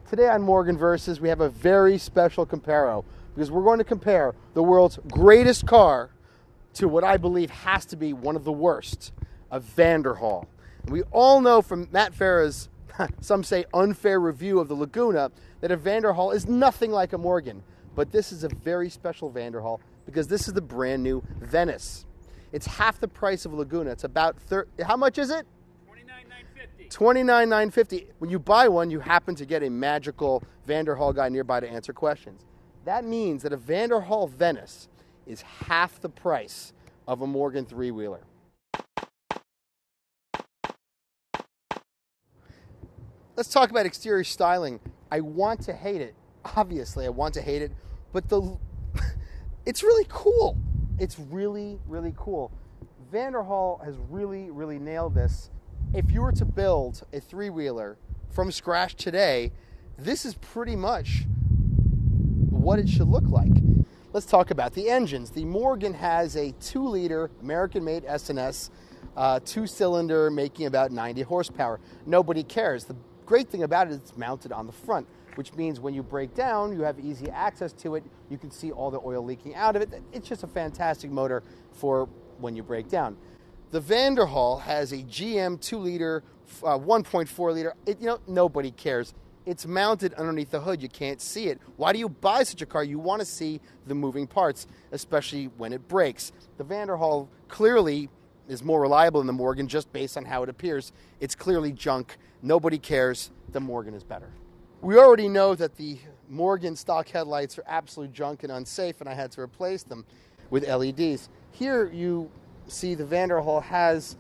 Today on Morgan Versus, we have a very special comparo because we're going to compare the world's greatest car to what I believe has to be one of the worst, a Vanderhall. And we all know from Matt Farah's, some say unfair review of the Laguna, that a Vanderhall is nothing like a Morgan. But this is a very special Vanderhall because this is the brand new Venice. It's half the price of a Laguna. It's about how much is it? $29,950. When you buy one, you happen to get a magical Vanderhall guy nearby to answer questions. That means that a Vanderhall Venice is half the price of a Morgan three-wheeler. Let's talk about exterior styling. I want to hate it. Obviously, I want to hate it, but it's really cool. It's really, really cool. Vanderhall has really, really nailed this. If you were to build a three-wheeler from scratch today, this is pretty much what it should look like. Let's talk about the engines. The Morgan has a 2-liter American-made S&S, 2-cylinder, making about 90 horsepower. Nobody cares. The great thing about it is it's mounted on the front, which means when you break down, you have easy access to it. You can see all the oil leaking out of it. It's just a fantastic motor for when you break down. The Vanderhall has a GM 2-liter, 1.4-liter. Nobody cares. It's mounted underneath the hood. You can't see it. Why do you buy such a car? You want to see the moving parts, especially when it breaks. The Vanderhall clearly is more reliable than the Morgan just based on how it appears. It's clearly junk. Nobody cares. The Morgan is better. We already know that the Morgan stock headlights are absolute junk and unsafe, and I had to replace them with LEDs. Here you see the Vanderhall has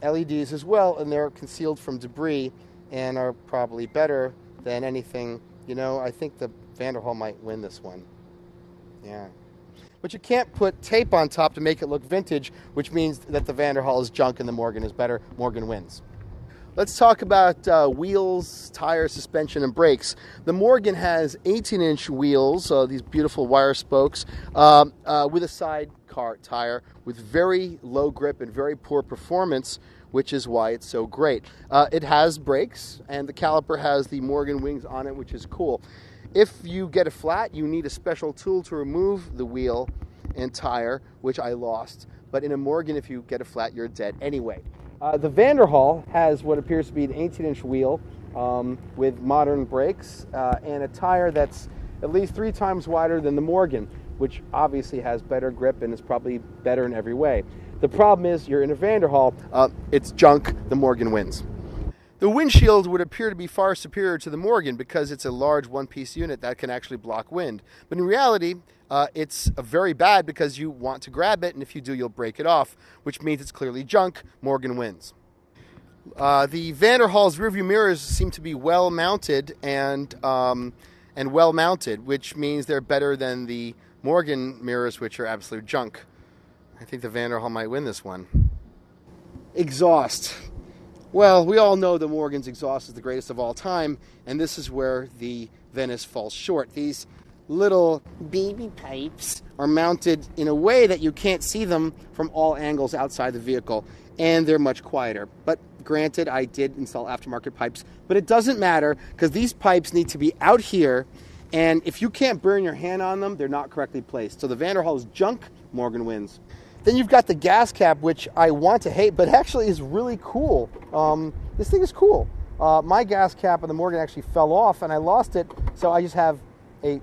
LEDs as well, and they're concealed from debris and are probably better than anything. I think the Vanderhall might win this one. Yeah. But you can't put tape on top to make it look vintage, which means that the Vanderhall is junk and the Morgan is better. Morgan wins. Let's talk about wheels, tires, suspension, and brakes. The Morgan has 18-inch wheels, these beautiful wire spokes, with a sidecar tire with very low grip and very poor performance, which is why it's so great. It has brakes, and the caliper has the Morgan wings on it, which is cool. If you get a flat, you need a special tool to remove the wheel and tire, which I lost. But in a Morgan, if you get a flat, you're dead anyway. The Vanderhall has what appears to be an 18-inch wheel with modern brakes and a tire that's at least 3 times wider than the Morgan, which obviously has better grip and is probably better in every way. The problem is you're in a Vanderhall, it's junk, the Morgan wins. The windshield would appear to be far superior to the Morgan because it's a large one-piece unit that can actually block wind. But in reality, it's very bad because you want to grab it, and if you do, you'll break it off, which means it's clearly junk. Morgan wins. The Vanderhall's rearview mirrors seem to be well-mounted and well-mounted, which means they're better than the Morgan mirrors, which are absolute junk. I think the Vanderhall might win this one. Exhaust. Well, we all know the Morgan's exhaust is the greatest of all time, and this is where the Venice falls short. These little baby pipes are mounted in a way that you can't see them from all angles outside the vehicle, and they're much quieter. But granted, I did install aftermarket pipes, but it doesn't matter because these pipes need to be out here, and if you can't burn your hand on them, they're not correctly placed. So the Vanderhall is junk, Morgan wins. Then you've got the gas cap, which I want to hate, but actually is really cool. This thing is cool. My gas cap on the Morgan actually fell off, and I lost it, so I just have a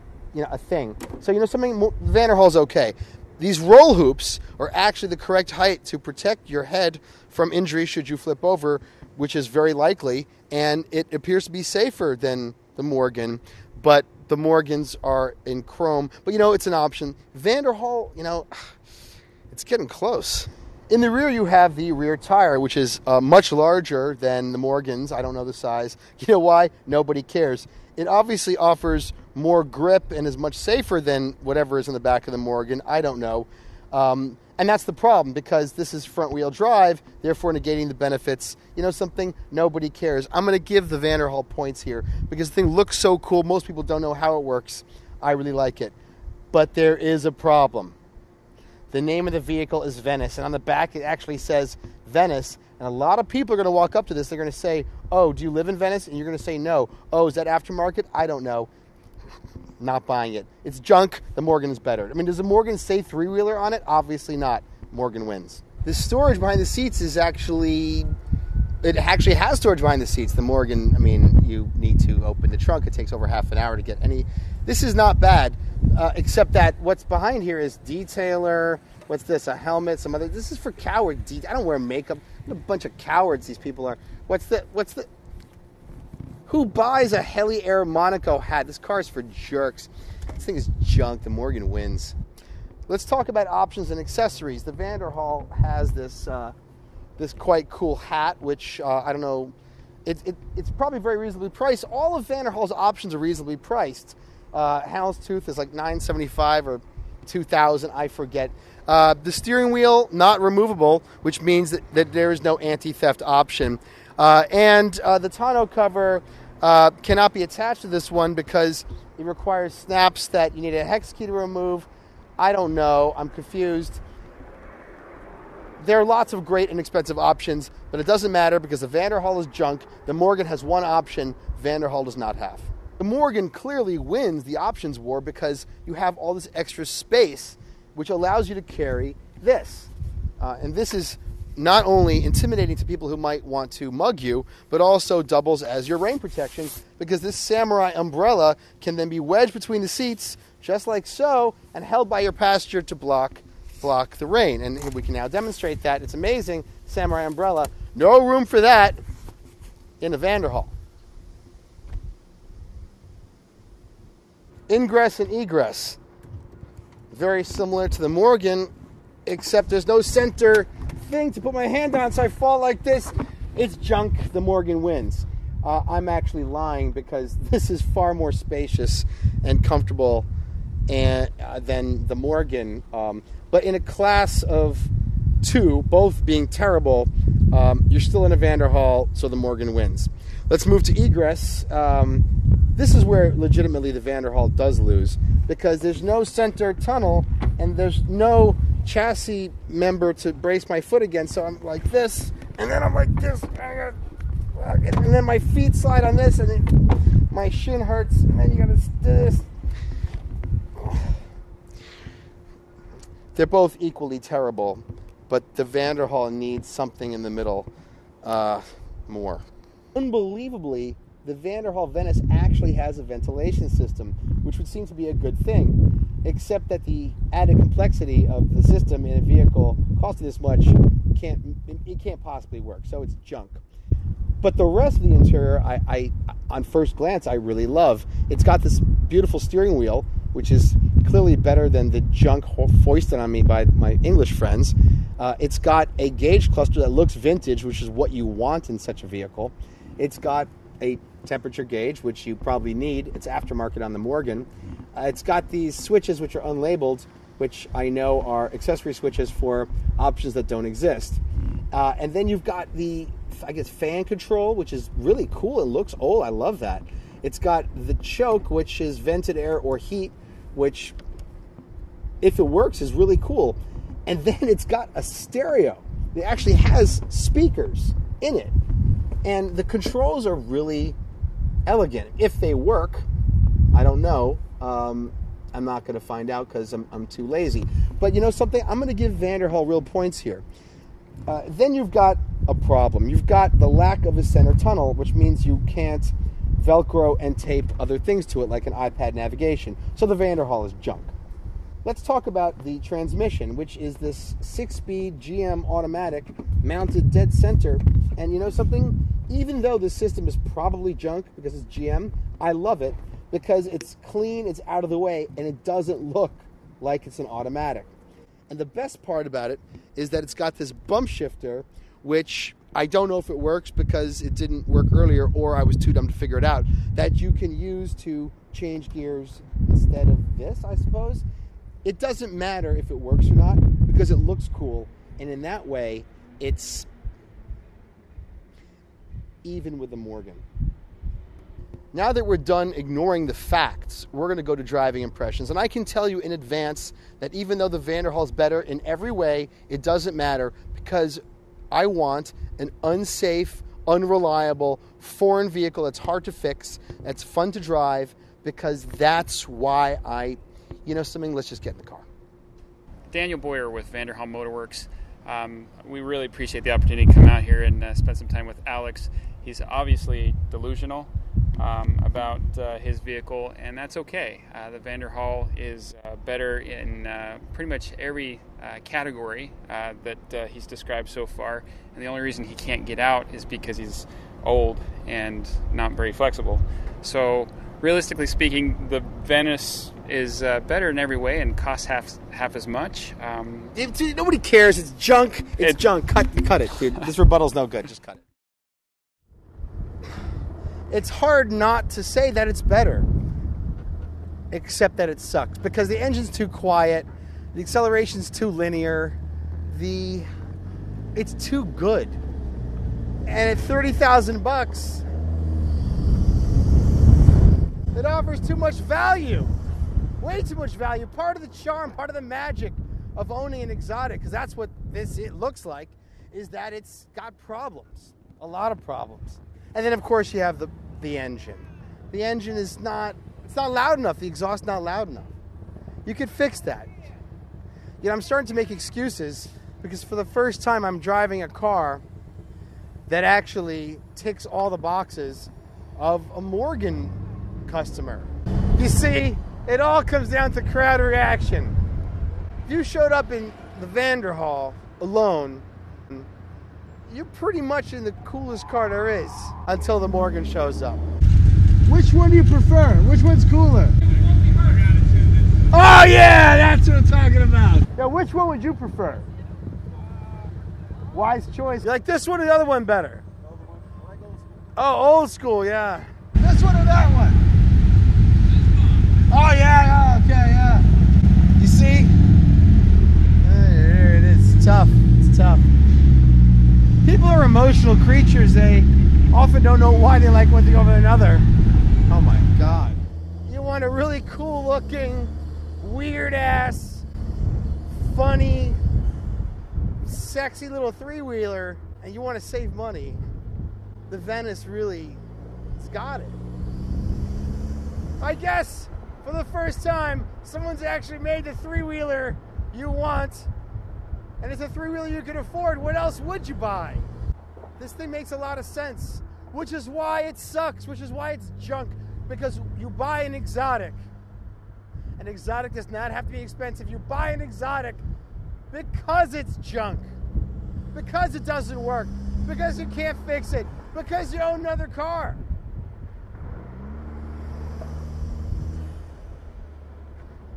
thing. So something Vanderhall's okay. These roll hoops are actually the correct height to protect your head from injury should you flip over, which is very likely, and it appears to be safer than the Morgan, but the Morgans are in chrome. But it's an option. Vanderhall, it's getting close. In the rear, you have the rear tire, which is much larger than the Morgan's. I don't know the size. You know why? Nobody cares. It obviously offers more grip and is much safer than whatever is in the back of the Morgan. I don't know. And that's the problem, because this is front-wheel drive, therefore negating the benefits. Something nobody cares. I'm going to give the Vanderhall points here because the thing looks so cool. Most people don't know how it works. I really like it. But there is a problem. The name of the vehicle is Venice, and on the back it actually says Venice. And a lot of people are going to walk up to this. They're going to say, Oh, do you live in Venice? And you're going to say no. Oh, is that aftermarket? I don't know. Not buying it. It's junk. The Morgan is better. I mean, does the Morgan say three-wheeler on it? Obviously not. Morgan wins. The storage behind the seats is actually... It actually has storage behind the seats. The Morgan, I mean, you need to open the trunk. It takes over half an hour to get any... This is not bad, except that what's behind here is detailer. What's this? A helmet, some other... This is for coward. I don't wear makeup. What a bunch of cowards these people are. What's the... Who buys a Heli Air Monaco hat? This car is for jerks. This thing is junk. The Morgan wins. Let's talk about options and accessories. The Vanderhall has this quite cool hat, which I don't know. It's probably very reasonably priced. All of Vanderhall's options are reasonably priced. Houndstooth is like $975 or $2,000. I forget. The steering wheel not removable, which means that there is no anti-theft option. And the tonneau cover cannot be attached to this one because it requires snaps that you need a hex key to remove. I don't know. I'm confused. There are lots of great inexpensive options, but it doesn't matter because the Vanderhall is junk. The Morgan has one option Vanderhall does not have. The Morgan clearly wins the options war because you have all this extra space, which allows you to carry this. And this is not only intimidating to people who might want to mug you, but also doubles as your rain protection because this samurai umbrella can then be wedged between the seats, just like so, and held by your passenger to block the rain. And we can now demonstrate that. It's amazing. Samurai umbrella. No room for that in the Vanderhall. Ingress and Egress. Very similar to the Morgan, except there's no center thing to put my hand on, so I fall like this. It's junk. The Morgan wins. I'm actually lying because this is far more spacious and comfortable than the Morgan. But in a class of two, both being terrible, you're still in a Vanderhall, so the Morgan wins. Let's move to Egress. This is where legitimately the Vanderhall does lose because there's no center tunnel and there's no chassis member to brace my foot against. So I'm like this, and then I'm like this, and then my feet slide on this, and then my shin hurts, and then you gotta do this. They're both equally terrible, but the Vanderhall needs something in the middle more. Unbelievably, the Vanderhall Venice actually has a ventilation system, which would seem to be a good thing, except that the added complexity of the system in a vehicle costing this much can't possibly work, so it's junk. But the rest of the interior, I on first glance, I really love. It's got this beautiful steering wheel, which is clearly better than the junk foisted on me by my English friends. It's got a gauge cluster that looks vintage, which is what you want in such a vehicle. It's got a temperature gauge, which you probably need. It's aftermarket on the Morgan. It's got these switches, which are unlabeled, which I know are accessory switches for options that don't exist. And then you've got the, I guess, fan control, which is really cool. It looks old. I love that. It's got the choke, which is vented air or heat, which, if it works, is really cool. And then it's got a stereo. It actually has speakers in it. And the controls are really elegant. If they work, I don't know. I'm not going to find out because I'm too lazy. But you know something? I'm going to give Vanderhall real points here. Then you've got a problem. You've got the lack of a center tunnel, which means you can't Velcro and tape other things to it like an iPad navigation. So the Vanderhall is junk. Let's talk about the transmission, which is this 6-speed GM automatic mounted dead center. And you know something? Even though the system is probably junk because it's GM, I love it because it's clean, it's out of the way, and it doesn't look like it's an automatic. And the best part about it is that it's got this bump shifter, which I don't know if it works because it didn't work earlier or I was too dumb to figure it out, that you can use to change gears instead of this, I suppose. It doesn't matter if it works or not because it looks cool, and in that way, it's even with the Morgan. Now that we're done ignoring the facts, we're going to go to driving impressions. And I can tell you in advance that even though the Vanderhall is better in every way, it doesn't matter because I want an unsafe, unreliable, foreign vehicle that's hard to fix, that's fun to drive, because that's why you know something, let's just get in the car. Daniel Boyer with Vanderhall Motorworks. We really appreciate the opportunity to come out here and spend some time with Alex. He's obviously delusional about his vehicle, and that's okay. The Vanderhall is better in pretty much every category that he's described so far, and the only reason he can't get out is because he's old and not very flexible. So realistically speaking, the Venice is better in every way and costs half as much. Nobody cares. It's junk. It's junk. Cut it, dude. This rebuttal's no good. Just cut it. It's hard not to say that it's better, except that it sucks because the engine's too quiet, the acceleration's too linear, it's too good, and at $30,000, it offers too much value, way too much value. Part of the charm, part of the magic of owning an exotic, because that's what it looks like, is that it's got problems, a lot of problems. And then, of course, you have the engine. The engine is not loud enough. The exhaust not loud enough. You could fix that. You know, I'm starting to make excuses because for the first time I'm driving a car that actually ticks all the boxes of a Morgan customer. You see, it all comes down to crowd reaction. If you showed up in the Vanderhall alone, you're pretty much in the coolest car there is until the Morgan shows up. Which one do you prefer? Which one's cooler? Oh yeah, that's what I'm talking about. Now, which one would you prefer? Wise choice. You like this one or the other one better? Oh, old school, yeah. This one or that one? Oh yeah, okay, yeah. You see? There it is. It's tough. It's tough. People are emotional creatures. They often don't know why they like one thing over another. Oh my God. You want a really cool looking, weird ass, funny, sexy little three-wheeler, and you want to save money. The Venice really has got it. I guess for the first time, someone's actually made the three-wheeler you want. And it's a three-wheeler you can afford. What else would you buy? This thing makes a lot of sense, which is why it sucks, which is why it's junk, because you buy an exotic. An exotic does not have to be expensive. You buy an exotic because it's junk, because it doesn't work, because you can't fix it, because you own another car.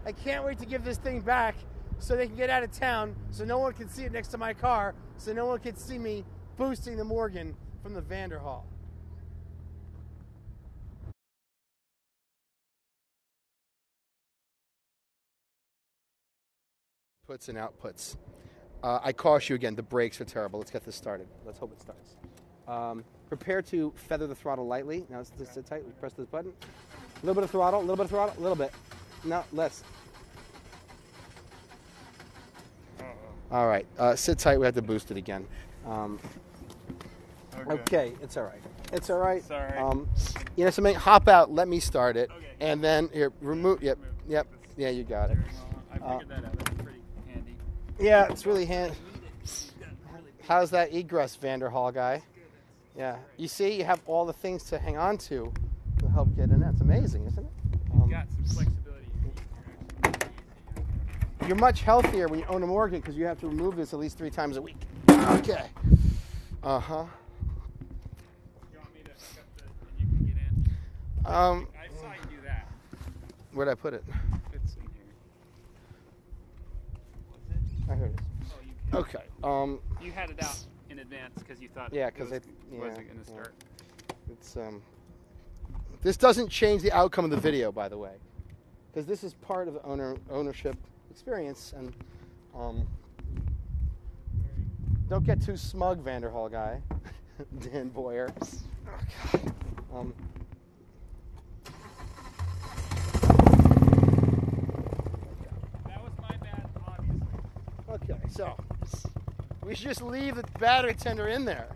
I can't wait to give this thing back so they can get out of town, so no one can see it next to my car, so no one can see me boosting the Morgan from the Vanderhall. Puts and outputs. I caution you again, the brakes are terrible. Let's get this started. Let's hope it starts. Prepare to feather the throttle lightly. Now let's sit tight. We press this button. A little bit of throttle, a little bit of throttle, a little bit. No, less. All right, sit tight. We have to boost it again. Okay, it's all right. It's all right. Sorry. You know something? Hop out. Let me start it, Okay. and then here, remove. Yep. Yeah, you got it. I figured that out. That's pretty handy. Yeah, it's really handy. How's that egress, Vanderhall guy? Yeah. You see, you have all the things to hang on to help get in there. It's amazing, isn't it? You've got some flexibility. You're much healthier when you own a Morgan because you have to remove this at least 3 times a week. Okay. Uh-huh. You want me to hook up and you can get in? I saw you do that. Where'd I put it? It's in here. I heard it. Oh, you Okay. You had it out in advance because you thought Yeah, it because wasn't going to start. It's This doesn't change the outcome of the video, by the way, because this is part of the ownership experience. And don't get too smug, Vanderhall guy, Dan Boyer. Oh, God. That was my bad, obviously. Okay, so we should just leave the battery tender in there.